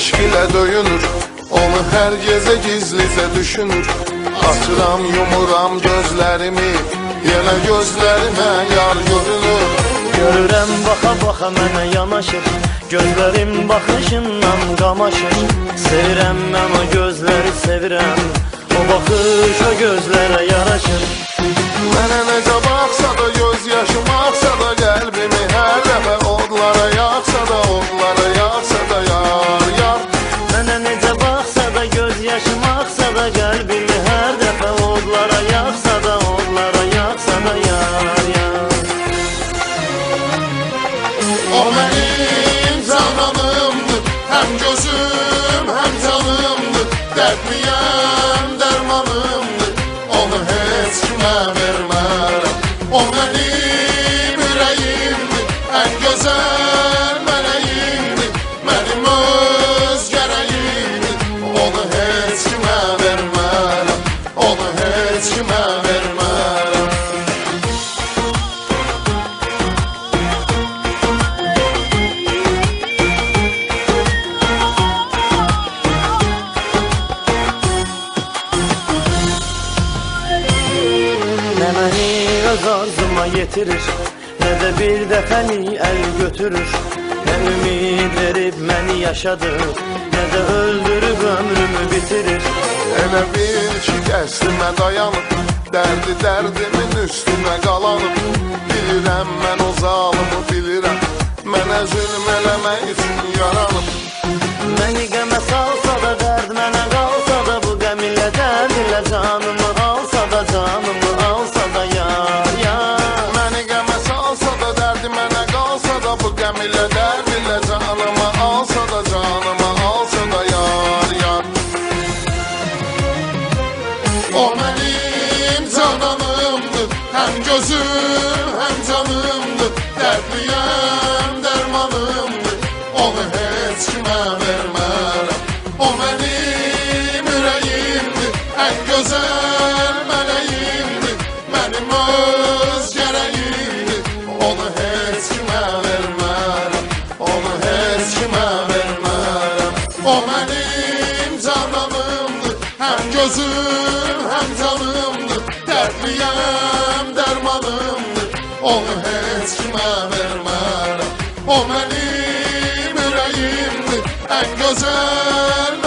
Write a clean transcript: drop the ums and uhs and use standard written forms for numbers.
eşq ilə döyünür. Onu hər gecə gizlicə düşünür. Açıram, yumuram gözlərimi, yenə gözlərimə yar görünür. Görürəm baxa-baxa mənə yanaşır, gözlərim baxışından qamaşır. Sevirəm mən o gözləri sevirəm, o baxış o gözlərə yaraşır. Mənə necə baxsa da, göz yaşım axsa da, qəlbimi hər dəfə odlara yaxsa da, odlara yaxsa da yar, yar. Mənə necə baxsa da, göz yaşım axsa da, qəlbimi hər dəfə odlara yaxsa da, odlara yaxsa da yar, yar. O mənim cananımdır, həm gözüm, həm canımdır. Dərdliyəm, dərmanımdır, onu heç kimə vermərəm. O mənim ürəyimdir, ən gözəl mələyimdir, mənim öz gərəyimdir. Onu heç kimə vermərəm, onu heç kimə vermərəm. Nə məni öz arzuma yetirir, nə də bir dəfəlik əl götürür. Nə ümid verib məni yaşadır, nə də öldürüb ömrümü bitirir. Elə bil ki qəsdimə dayanıb, dərdi dərdimin üstünə qalanıb. Bilirəm mən o zalımı bilirəm, mənə zülm eləmək üçün yaranıb. Məni qəmə salsa da, dərd mənə qalsa da, bu qəm ilə dərd ilə canımı alsa da, canımı alsa da yar, yar. Məni qəmə salsa da, dərdi mənə qalsa da, bu qəm ilə dərd ilə canımı alsa da, canımı alsa da yar, yar. O mənim cananımdır, həm gözüm, həm canımdır. Dərdliyəm, dərmanımdır, onu heç kimə vermərəm. O mənim ürəyimdir, ən gözəl mələyimdir, mənim öz gərəyimdir. Onu heç kimə vermərəm, onu heç kimə vermərəm. O mənim cananımdır, həm gözüm, həm canımdır. Dərdliyəm, dərmanımdır, onu heç kimə vermərəm. O mənim ürəyimdir, ən gözəl